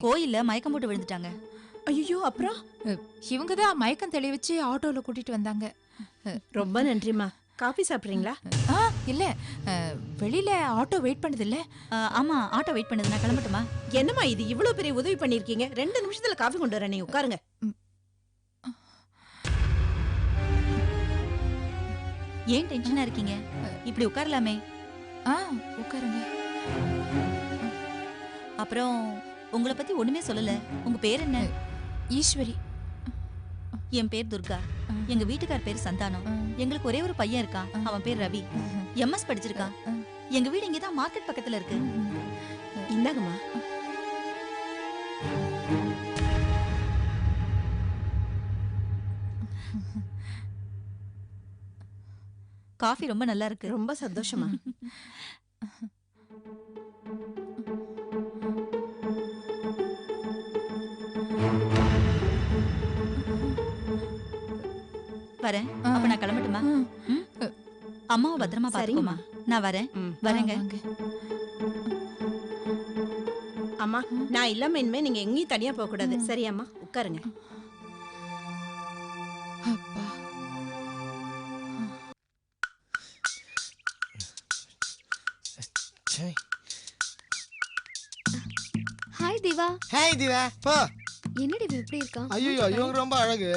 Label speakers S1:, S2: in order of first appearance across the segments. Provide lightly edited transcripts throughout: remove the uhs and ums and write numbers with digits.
S1: கோயில்ல மயக்கம் போட்டு விழுந்துட்டாங்க.
S2: ஐயோ, அப்புறம்
S3: இவங்க தான் மயக்கம் தெளிவிச்சு ஆட்டோல கூட்டிட்டு வந்தாங்க.
S2: ரொம்ப நன்றிமா. காபி சாப்பிடுறீங்களா?
S3: இல்ல, வெளியில ஆட்டோ வெயிட் பண்ணுது இல்ல.
S1: ஆமா, ஆட்டோ வெயிட் பண்ணுது. நான் கிளம்பட்டுமா?
S2: என்னம்மா இது, இவ்வளவு பெரிய உதவி பண்ணிருக்கீங்க. 2 நிமிஷத்துல காபி கொண்டு வரேன், நீங்க உட்காருங்க.
S1: ஏன் டென்ஷனா இருக்கீங்க? இப்படி உட்காரலாமே.
S3: உட்காருங்க.
S1: அப்புறம் உங்களை பத்தி ஒண்ணுமே சொல்லல. உங்க பேர் என்ன?
S3: ஈஸ்வரி.
S1: என் பேர் துர்கா. எங்க வீட்டுக்கார் பேர் சந்தானம். எங்களுக்கு ஒரே ஒரு பையன் இருக்கான். அவன் பேர் ரவி. MS படிச்சிருக்கான். எங்க வீடு இங்கதான் மார்க்கெட் பக்கத்துல இருக்கு.
S2: இந்தாங்கம்மா.
S1: காஃபி ரொம்ப நல்லா இருக்கு.
S2: ரொம்ப சந்தோஷமா.
S1: வரேன். அப்ப நான் கிளம்பட்டுமா? அம்மாவை பத்திரமா பாத்துக்கோமா. நான் வரேன். வரேங்க.
S2: அம்மா, நான் இல்லாம இனிமே நீங்க எங்கேயும் தனியா போக கூடாது. சரியாம்மா? உட்காருங்க.
S4: ஹாய் திவா.
S5: ஹாய் திவா. போ.
S4: என்னடி இவ இப்படி இருக்கா?
S5: ஐயோ, இவங்க ரொம்ப அழகு.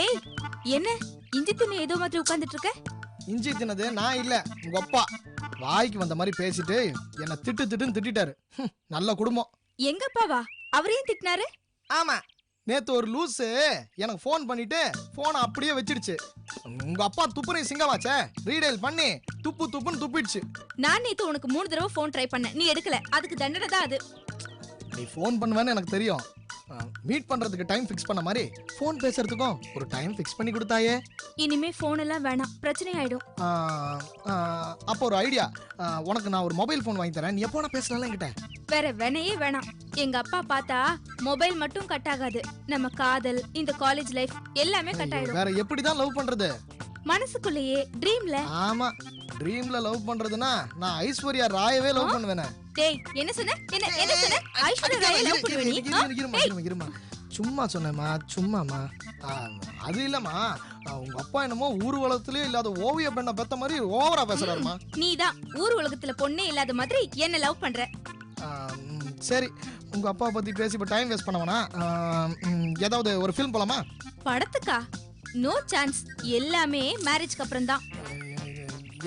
S6: ஏய், என்ன இஞ்சி தின்னு ஏதோ மாதிரி உட்கார்ந்துட்டு இருக்க?
S5: இஞ்சி தின்னது நான் இல்ல, உங்க அப்பா. வாய்க்கு வந்த மாதிரி பேசிட்டு என்ன திட்டுன்னு திட்டாரு. நல்ல குடும்பம்.
S6: எங்க அப்பாவா? அவரையும் திட்டினாரு?
S5: ஆமா, நேத்து ஒரு லூசு எனக்கு போன் பண்ணிட்டு போனை அப்படியே வச்சிடுச்சு. உங்க அப்பா துப்புரை சிங்கமாச்சே, ரீடைல் பண்ணி துப்புன்னு துப்பிடுச்சு.
S6: நான் நேத்து உனக்கு 3 தடவை போன் ட்ரை பண்ணேன், நீ எடுக்கல. அதுக்கு தண்டனை தான் அது.
S5: நீ போன் பண்ணுவேன்னு எனக்கு தெரியும். மீட் பண்றதுக்கு டைம் ஃபிக்ஸ் பண்ண மாதிரி போன் பேசுறதுக்கும் ஒரு டைம் ஃபிக்ஸ் பண்ணி கொடுத்தாயே.
S6: இனிமே போன் எல்லாம் வேணாம், பிரச்சனை ஆயிடும்.
S5: அப்போ ஒரு ஐடியா, உனக்கு நான் ஒரு மொபைல் போன் வாங்கி தரேன், நீ எப்போ பேசலாம் என்கிட்ட.
S6: வேற வேணையே வேணாம். எங்க அப்பா பார்த்தா மொபைல் மட்டும் கட் ஆகாது, நம்ம காதல், இந்த காலேஜ் லைஃப் எல்லாமே கட் ஆயிடும்.
S5: வேற எப்படிதான் லவ் பண்றது?
S6: மனசுக்குள்ளேயே ட்ரீம்ல.
S5: ஆமா, ட்ரீம்ல லவ் பண்றதுன்னா நான் ஐஸ்வர்யா ராயவே லவ் பண்ணுவேனே.
S6: டேய், என்ன சொன்ன? என்ன சொன்ன? ஐஸ்வர்யா ராயை லவ் பண்ணுவே நீ?
S5: இருமா, சும்மா சொன்னேம்மா, சும்மாமா. அது இல்லம்மா, உங்க அப்பா என்னமோ ஊர்வலத்திலே இல்லாத ஓவிய பெண்ணை பெத்த மாதிரி ஓவரா பேசுறாருமா.
S6: நீதான் ஊர் உலகத்துல பொண்ணே இல்லாத மாதிரி என்ன லவ் பண்ற.
S5: சரி, உங்க அப்பா பத்தி பேசி இப்ப டைம் வேஸ்ட் பண்ண வேணாம். ஏதாவது ஒரு ஃபிலிம் போலாமா?
S6: படத்துக்கா? No chance. எல்லாமே மேரேஜ்க்கு அப்புறம் தான்.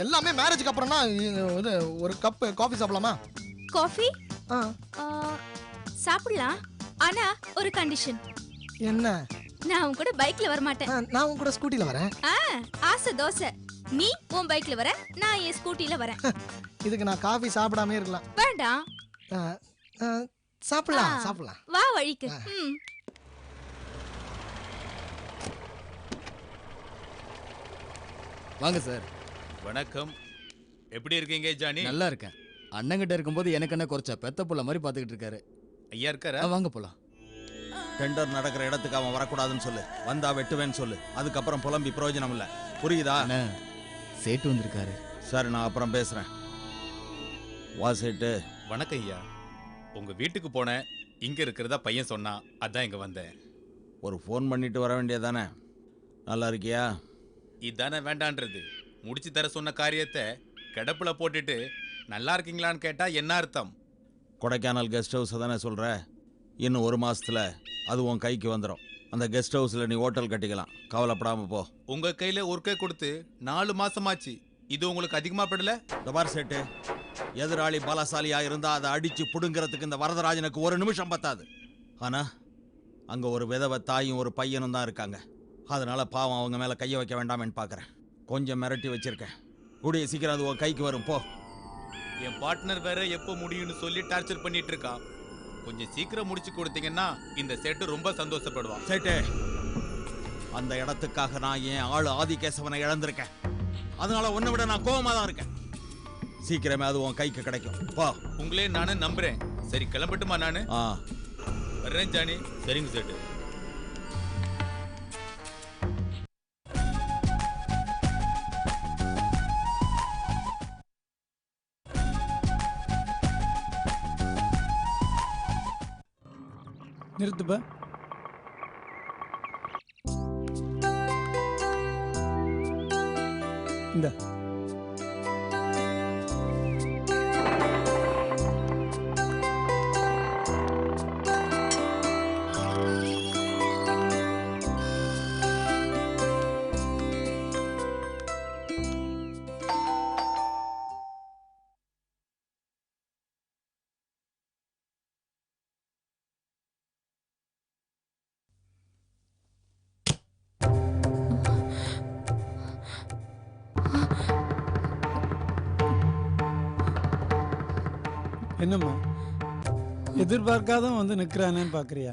S5: எல்லாமே மேரேஜ்க்கு அப்புறம்னா ஒரு கப் காஃபி சாப்பிடலாமா?
S6: காஃபி சாப்பிடலாம், ஆனா ஒரு கண்டிஷன்.
S5: என்ன?
S6: நான் உன் கூட பைக்ல வர மாட்டேன்.
S5: நான் உன் கூட ஸ்கூட்டில வரேன்.
S6: ஆசை தோசை. நீ உன் பைக்ல வர, நான் என் ஸ்கூட்டில வரேன்.
S5: இதுக்கு நான் காஃபி சாப்பிடாம இருக்கலாம்.
S6: வேண்டாம்,
S5: சாப்பிடலாம்.
S6: வா வழிக்கு.
S7: வாங்க சார்.
S8: வணக்கம். எப்படி இருக்கீங்க ஜானி?
S7: நல்லா இருக்கேன். அண்ணங்கிட்ட இருக்கும்போது எனக்கு என்ன குறைச்சா பெத்த புள்ள மாதிரி பாத்துக்கிட்டு இருக்காரு.
S8: ஐயா இருக்காரா?
S7: வாங்க போலாம்.
S9: டெண்டர் நடக்கிற இடத்துக்கு அவன் வரக்கூடாதுன்னு சொல்லு, வந்தா வெட்டுவேன்னு சொல்லு. அதுக்கப்புறம் புலம்பி பிரயோஜனம் இல்ல, புரியுதா?
S7: சேட்டு வந்திருக்காரு.
S9: சரி, நான் அப்புறம் பேசுறேன். வா சேட்டு.
S8: வணக்கம் ஐயா. உங்க வீட்டுக்கு போனேன், இங்க இருக்கிறதா பையன் சொன்னான், அதான் இங்க வந்தேன்.
S9: ஒரு ஃபோன் பண்ணிட்டு வர வேண்டியதானே? நல்லா இருக்கியா?
S8: இதானே வேண்டான்றது. முடிச்சு தர சொன்ன காரியத்தை கிடப்புல போட்டுட்டு நல்லா இருக்கீங்களான்னு கேட்டா என்ன அர்த்தம்?
S9: கொடைக்கானல் கெஸ்ட் ஹவுஸ் தானே சொல்ற? இன்னும் 1 மாசத்துல அது உன் கைக்கு வந்துடும். அந்த கெஸ்ட் ஹவுஸ்ல நீ ஹோட்டல் கட்டிக்கலாம், கவலைப்படாம போ.
S8: உங்க கையில ஒரு கை கொடுத்து 4 மாசமாச்சு. இது உங்களுக்கு அதிகமா படல?
S9: டபார் சேட்டு, எதிராளி பலசாலியா இருந்தா அதை அடிச்சு புடுங்கிறதுக்கு இந்த வரதராஜனுக்கு 1 நிமிஷம் பத்தாது. ஆனா அங்க ஒரு விதவை தாயும் ஒரு பையனும் தான் இருக்காங்க. அதனால பாவம் அவங்க மேல கைய வைக்க வேண்டாம்னு பாக்குறேன். கொஞ்சம் மிரட்டி வச்சிருக்கேன். கூடிய சீக்கிரம் அது உன் கைக்கு வரும், போ.
S8: என் பார்ட்னர் வேற எப்போ முடியும்னு சொல்லி டார்ச்சர் பண்ணிட்டு இருக்கான். கொஞ்சம் சீக்கிரம் முடிச்சு கொடுத்தீங்கன்னா இந்த சேட்டு ரொம்ப சந்தோஷப்படுவான்.
S9: சேட்டு, அந்த இடத்துக்காக நான் என் ஆளு ஆதிகேசவனை இழந்திருக்கேன். அதனால உன்னை விட நான் கோவமா தான் இருக்கேன். சீக்கிரமே அது உன் கைக்கு கிடைக்கும், போ.
S8: உங்களே நானு நம்புறேன். சரி, கிளம்பட்டுமா? நானு வர்றேன் ஜானி. சரிங்க சேட்டு.
S10: நிறுத்துப்பா. இந்த என்னம்மா எதிர்பார்க்காதவன் வந்து நிக்கிறானேன்னு பாக்குறியா?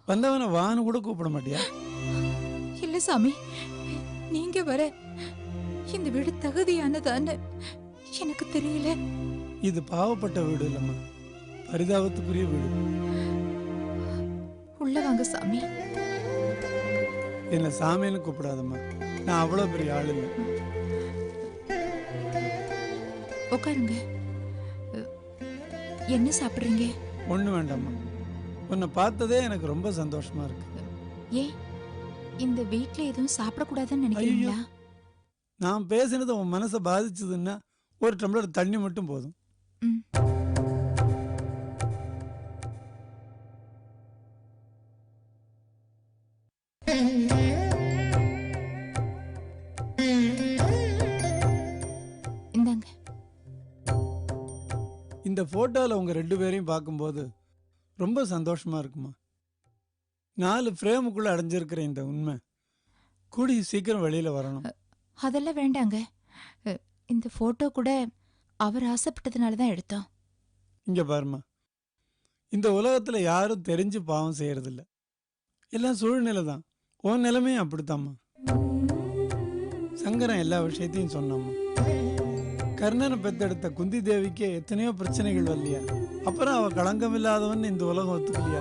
S10: வந்தவனை வான்னு கூட கூப்பிட மாட்டியா?
S3: இல்ல சாமி, நீங்க வர இந்த வீடு தகுதியானதான்னு எனக்கு தெரியல.
S10: இது பாவப்பட்ட வீடு இல்லம்மா, பரிதாபத்துக்குரிய வீடு.
S3: உள்ள வாங்க சாமி.
S10: என்ன சாமின்னு கூப்பிடாதம்மா, நான் அவ்வளவு பெரிய ஆள் இல்லை.
S3: உட்காருங்க. என்ன சாப்பிடுறீங்க?
S10: ஒண்ணு வேண்டாம்மா, உன்னை பார்த்ததே எனக்கு ரொம்ப சந்தோஷமா இருக்கு.
S3: ஏன் இந்த வீட்ல எதுவும் சாப்பிடக்கூடாதுன்னு நினைக்கிறீங்களா?
S10: நான் பேசினது உன் மனசை பாதிச்சதுன்னா ஒரு டம்ளர் தண்ணி மட்டும் போதும்.
S3: ம். இந்தாங்க.
S10: இந்த போட்டோல உங்க 2 பேரையும் பார்க்கும்போது ரொம்ப சந்தோஷமா இருக்குமா. 4 ஃப்ரேமுக்குள்ள அடைஞ்சிருக்கிற இந்த உண்மை கூடி சீக்கிரம் வெளியில வரணும்.
S3: அதெல்லாம் வேண்டாங்க. இந்த போட்டோ கூட அவர் ஆசைப்பட்டதுனால தான் எடுத்தோம்.
S10: இங்க பாருமா, இந்த உலகத்துல யாரும் தெரிஞ்சு பாவம் செய்யறதில்ல, எல்லாம் சூழ்நிலை தான். உன் நிலைமையும் அப்படித்தாம்மா. சங்கரன் எல்லா விஷயத்தையும் சொன்னாம்மா. கர்ணனை பெத்தெடுத்த குந்தி தேவிக்கு எத்தனையோ பிரச்சனைகள் வரலையா, அப்புறம் அவ களங்கம் இல்லாதவன் இந்த உலகம் ஒத்துக்கலையா?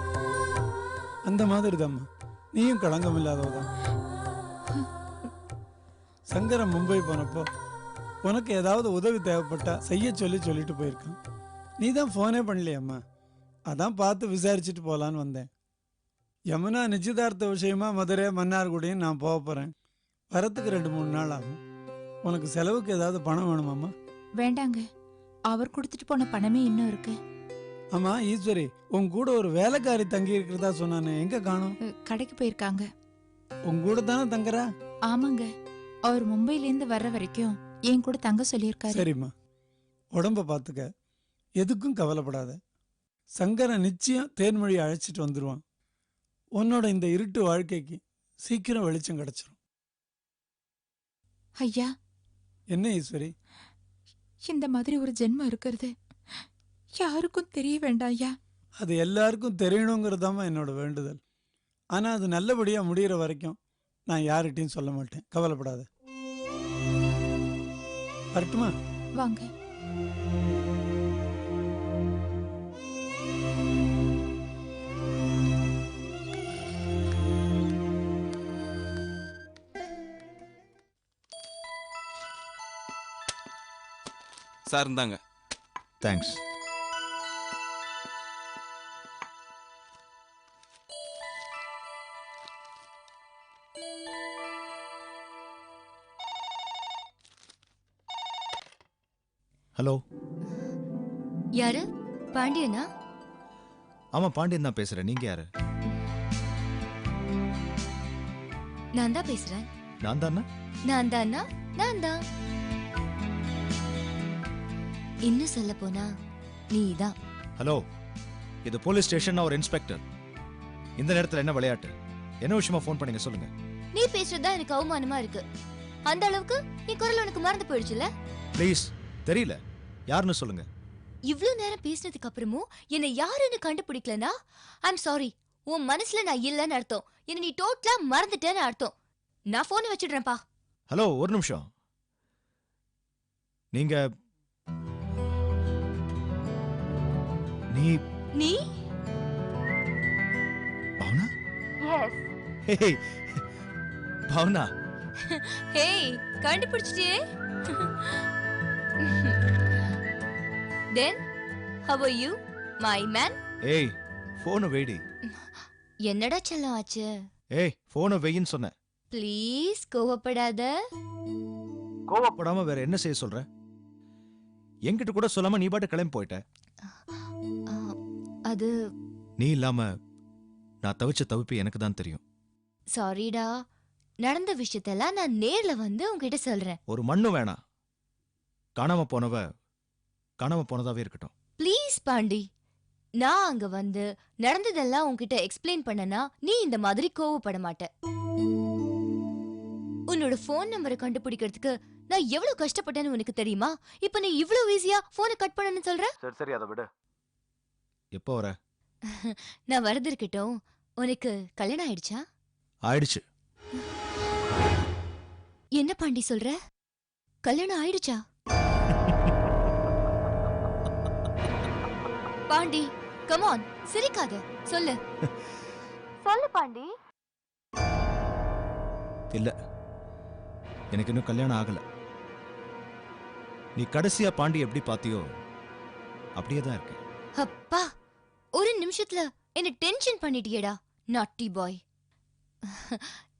S10: அந்த மாதிரி தாம்மா நீயும் களங்கம் இல்லாதவதான். சங்கரன் மும்பை போனப்போ உனக்கு ஏதாவது உதவி தேவைப்பட்டா செய்ய சொல்லிட்டு போயிருக்கான். நீ தான் ஃபோனே பண்ணலையம்மா, அதான் பார்த்து விசாரிச்சுட்டு போகலான்னு வந்தேன். யமுனா நிச்சயதார்த்த விஷயமா மதுரை மன்னார்குடியும் நான் போக போகிறேன். வரத்துக்கு 2-3 நாள் ஆகும். உனக்கு செலவுக்கு ஏதாவது பணம் வேணுமாம்மா?
S3: வேண்டாங்க, அவர் கொடுத்துட்டு போன பணமே இன்னும் இருக்கு.
S10: ஆமா ஈஸ்வரி, உன் கூட ஒரு வேலைக்காரி தங்கி இருக்கிறதா சொன்னானே, எங்க காணோம்?
S3: கடைக்கு போயிருக்காங்க.
S10: உன் கூட தானே தங்குறா?
S3: ஆமாங்க, அவர் மும்பைல இருந்து வர்ற வரைக்கும் என் கூட தங்க சொல்லியிருக்காரு.
S10: சரிம்மா, உடம்ப பார்த்துக்க, எதுக்கும் கவலைப்படாத. சங்கரன் நிச்சயம் தேன்மொழி அழைச்சிட்டு வந்துடுவான். உன்னோட இந்த இருட்டு வாழ்க்கைக்கு சீக்கிரம் வெளிச்சம் கிடைச்சிரும்.
S3: ஐயா,
S10: என்ன ஈஸ்வரி?
S3: இந்த மாதிரி ஒரு ஜென்மம் இருக்கிறது யாருக்கும் தெரிய வேண்டாம் ஐயா.
S10: அது எல்லாருக்கும் தெரியணுங்கிறதாம்மா என்னோட வேண்டுதல். ஆனா அது நல்லபடியா முடிகிற வரைக்கும் நான் யார்கிட்டையும் சொல்ல மாட்டேன், கவலைப்படாத. வரட்டுமா?
S3: வாங்க.
S11: சார் இருந்தாங்க.
S12: தேங்க்ஸ். ஹலோ,
S13: யாரு? பாண்டியனா?
S12: ஆமா பாண்டியன் தான் பேசுறேன். நீங்க யாரு?
S13: நான் தான் பேசுறேன்.
S12: நான் தானா?
S13: நான் தானா? நான் தான். இன்னும் சொல்ல போனா நீதான்.
S12: ஹலோ, இது போலீஸ் ஸ்டேஷன், ஒரு இன்ஸ்பெக்டர். இந்த நேரத்துல என்ன விளையாட்டு? என்ன விஷயமா ஃபோன் பண்ணீங்க சொல்லுங்க.
S13: நீ பேசுறதா எனக்கு அவமானமா இருக்கு. அந்த அளவுக்கு என் குரல் உனக்கு மறந்து போயிடுச்சுல?
S12: ப்ளீஸ், தெரியல, யாருன்னு சொல்லுங்க.
S13: இவ்ளோ நேரம் பேசினதுக்கு அப்புறமும் என்ன யாருன்னு கண்டுபிடிக்கலனா ஐம் சாரி. உன் மனசுல நான் இல்லன்னு அர்த்தம். என்ன நீ டோட்டலா மறந்துட்டேன்னு அர்த்தம். நான் போனை வச்சிடுறேன்ப்பா.
S12: ஹலோ, ஒரு நிமிஷம். நீங்க
S13: நீ
S12: பவுனா?
S13: எஸ்.
S12: ஹே பவுனா.
S13: ஹேய், கண்டுபிடிச்சிட்டே. Then how are you, my man?
S12: ஏய், போனை வெயிடி.
S13: என்னடா செல்லம் ஆச்சு?
S12: ஏய் போனை வெயின்னு சொன்னேன்.
S13: ப்ளீஸ் கோவப்படாத.
S12: கோவப்படாம வேற என்ன செய்ய சொல்ற? என்கிட்ட கூட சொல்லாம நீ பாட்டு கிளம்பி போயிட்ட.
S13: அது
S12: நீ இல்லாம நான் தவிச்ச தவிப்பு எனக்கு தான் தெரியும்.
S13: சாரிடா. நடந்த விஷயத்தெல்லாம் நான் நேர்ல வந்து உன்கிட்ட சொல்றேன்.
S12: ஒரு மண்ணு வேணாம். காணாம போனதாவே இருக்கட்டும்.
S13: ப்ளீஸ் பாண்டி. நான் அங்க வந்து நடந்ததெல்லாம் உன்கிட்ட எக்ஸ்பிளைன் பண்ணனா நீ இந்த மாதிரி கோவப்பட மாட்ட. உன்னோட போன் நம்பரை கண்டுபிடிக்கிறதுக்கு நான் எவ்வளவு கஷ்டப்பட்டேன்னு உனக்கு தெரியுமா? இப்ப நீ இவ்வளவு ஈஸியா போனை கட் பண்ணன்னு சொல்ற?
S12: சரி அதை விடு. எப்போ வர?
S13: நான் வரது இருக்கட்டும். உனக்கு கல்யாணம் ஆயிடுச்சா?
S12: ஆயிடுச்சு.
S13: என்ன பாண்டி சொல்ற? கல்யாணம் ஆயிடுச்சா? பாண்டி கம் ஆன், சிரிக்காத, சொல்லு. சொல்லு பாண்டி.
S12: இல்ல, எனக்கு இன்னும் கல்யாணம் ஆகல. நீ கடைசியா பாண்டி எப்படி பாத்தியோ அப்படியே தான் இருக்கு.
S13: அப்பா, ஒரு நிமிஷத்துல என்ன டென்ஷன் பண்ணிட்டியேடா நாட்டி பாய்.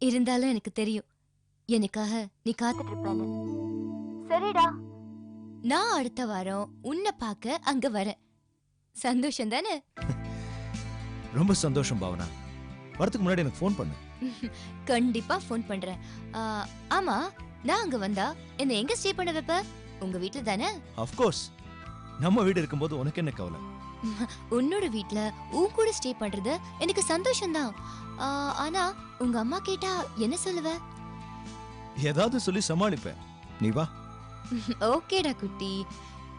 S13: இருந்தாலும் எனக்கு தெரியும் எனக்காக நீ காத்துட்டு இருப்பேன்னு. சரிடா, நான் அடுத்த வாரம் உன்னை பார்க்க அங்க வரேன். சந்தோஷம் தானே?
S12: ரொம்ப சந்தோஷம் பாவனா. வரதுக்கு முன்னாடி எனக்கு ஃபோன் பண்ணு.
S13: கண்டிப்பா ஃபோன் பண்றேன். ஆமா, நான் அங்க வந்தா என்ன எங்க ஸ்டே பண்ண வைப்ப? உங்க வீட்ல தானே?
S12: Of course. நம்ம வீடு இருக்கும்போது உனக்கு என்ன கவலை?
S13: உன்னோட வீட்ல உன் கூட ஸ்டே பண்றது எனக்கு சந்தோஷம்தான். ஆனா உங்க அம்மா கேட்டா என்ன சொல்லுவ?
S12: ஏதாவது சொல்லி சமாளிப்பேன். நீ வா.
S13: ஓகேடா குட்டி,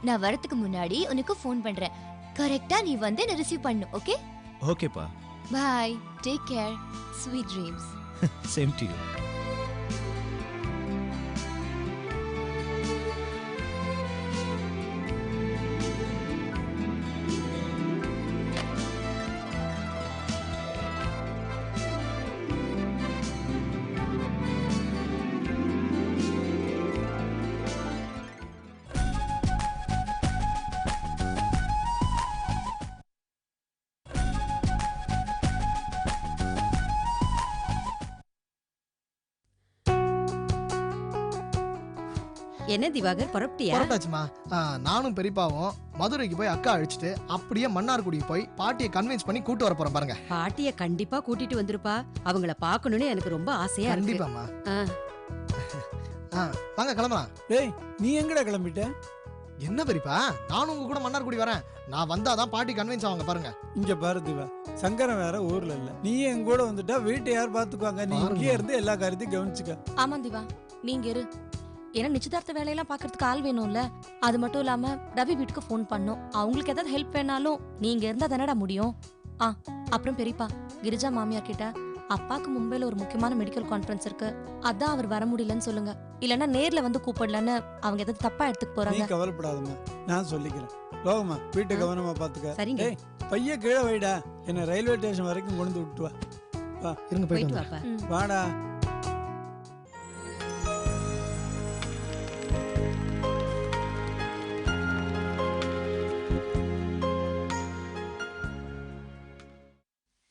S13: நான் வரதுக்கு முன்னாடி உனக்கு ஃபோன் பண்றேன். கரெக்டா நீ வந்து என்ன ரிசீவ் பண்ணு. ஓகே?
S12: ஓகேப்பா.
S13: Bye, take care, sweet dreams.
S12: Same to you.
S2: என்ன திவாகர், புறப்பட்டியா?
S5: புறப்பட்டாச்சுமா. நானும் பெரியப்பாவும் மதுரைக்கு போய் அக்கா அழிச்சிட்டு அப்படியே மன்னார்குடிக்கு போய் பாட்டியை கன்வின்ஸ் பண்ணி கூட்டு வர போறேன் பாருங்க.
S2: பாட்டிய கண்டிப்பா கூட்டிட்டு வந்துருப்பா. அவங்கள பாக்கணும்னு எனக்கு ரொம்ப ஆசையா இருக்கு.
S5: கண்டிப்பாமா. வாங்க கிளம்பலாம்.
S10: டேய், நீ எங்கடா கிளம்பிட்ட?
S5: என்ன பெரியப்பா, நானும் உங்க கூட மன்னார்குடி வரேன். நான் வந்தாதான் பாட்டி கன்வின்ஸ் ஆவாங்க பாருங்க.
S10: இங்க பாரு திவா, சங்கரன் வேற ஊர்ல இல்ல. நீ என் கூட வந்துட்டா வீட்டை யார் பாத்துக்குவாங்க? நீ இங்கே இருந்து எல்லா காரியத்தையும் கவனிச்சுக்க.
S1: ஆமா திவா, நீங்க இரு. ஏன்னா நிச்சயதார்த்த வேலையெல்லாம் பாக்குறதுக்கு ஆள் வேணும்ல. அது மட்டும் இல்லாம ரவி வீட்டுக்கு ஃபோன் பண்ணோம். அவங்களுக்கு ஏதாவது ஹெல்ப் வேணாலும் நீங்க இருந்தா தானடா முடியும். அப்புறம் பெரியப்பா, கிரிஜா மாமியார் கிட்ட அப்பாக்கு மும்பைல ஒரு முக்கியமான மெடிக்கல் கான்ஃபரன்ஸ் இருக்கு, அதான் அவர் வர முடியலன்னு சொல்லுங்க. இல்லன்னா நேர்ல வந்து கூப்பிடலன்னு அவங்க ஏதாவது தப்பா எடுத்துக்க
S10: நீ
S1: போறாங்க.
S10: கவலைப்படாதம்மா, நான் சொல்லிக்கிறேன். ரோகமா, வீட்டை கவனமா பாத்துக்க.
S2: சரிங்க.
S10: டேய், பைய கீழே வைடா. என்ன ரயில்வே ஸ்டேஷன் வரைக்கும் கொண்டு விட்டு வா. வா,
S5: இருங்க
S2: போயிட்டு
S5: போயிட்டு
S2: வாப்பா.
S10: வாடா.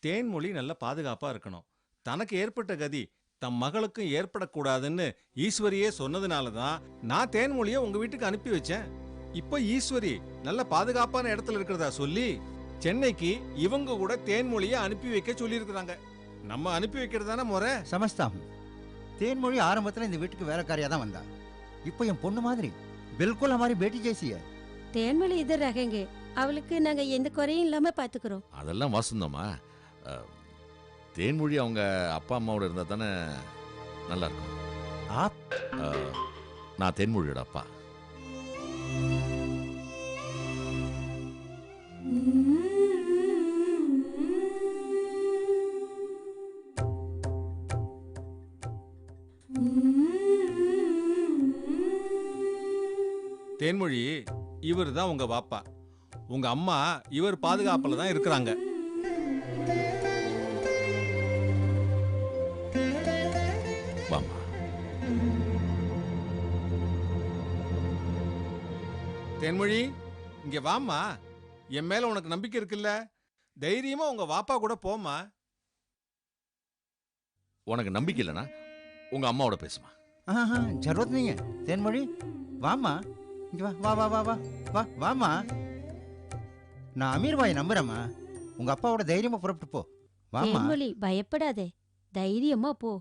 S9: தேன்மொழி நல்ல பாதுகாப்பா இருக்கணும். தனக்கு ஏற்பட்ட கதி தம் மகளுக்கும் ஏற்படக்கூடாதுன்னு ஈஸ்வரியே சொன்னதுனால தான் நான் தேன்மொழியை உங்க வீட்டுக்கு அனுப்பி வச்சேன். இப்போ ஈஸ்வரி நல்ல பாதுகாப்பான இடத்துல இருக்கிறதா சொல்லி சென்னைக்கு இவங்க கூட தேன்மொழியை அனுப்பி வைக்க சொல்லி இருக்கிறாங்க. நம்ம அனுப்பி வைக்கிறதான முறை.
S14: சமஸ்தாம். தேன்மொழி ஆரம்பத்துல இந்த வீட்டுக்கு வேலைக்காரியா தான் வந்தா. இப்போ என் பொண்ணு மாதிரி பில்குல் हमारी बेटी जैसी है.
S2: தேன்மொழி இதர் ரகங்க. அவளுக்கு நாங்க எந்த குறையும் இல்லாம பாத்துக்கிறோம்.
S15: அதெல்லாம் வாசந்தம்மா. தேன்மொழி அவங்க அப்பா அம்மாவோட இருந்தா தானே நல்லா இருக்கும். நான் தேன்மொழியோட அப்பா.
S9: தேன்மொழி, இவர் தான் உங்க பாப்பா. உங்க அம்மா இவர் பாதுகாப்புல தான் இருக்கிறாங்க.
S15: வாமா.
S9: தேன்மொழி, இங்க வாமா. என் மேல உனக்கு நம்பிக்கை இருக்குல்ல?
S16: தைரியமா உங்க வாப்பா கூட போம்மா.
S15: உனக்கு நம்பிக்கை இல்லைனா உங்க அம்மாவோட பேசுமா.
S14: ஜரூரத் நீங்க தேன்மொழி வாமா, இங்க வா வா வா வா வா வா வாமா. நான் அமீர் பாய் நம்புறேம்மா. உங்க அப்பாவோட தைரியமா புறப்பட்டு போ. வாமா.
S2: தேன்மொழி பயப்படாதே, தைரியமா போ.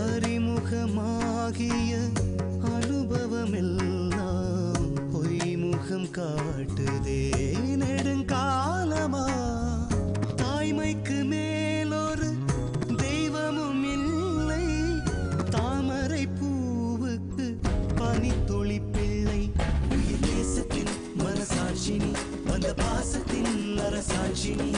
S17: அறிமுகமாகிய அனுபவமெல்லாம் பொய்முகம் காட்டுதே நெடுங்காலமா. தாய்மைக்கு மேலொரு தெய்வமும் இல்லை, தாமரை பூவுக்கு பனித்துளி பிள்ளை. உயிர் தேசத்தின் மனசாட்சினி, வந்த பாசத்தின் அரசாட்சினி.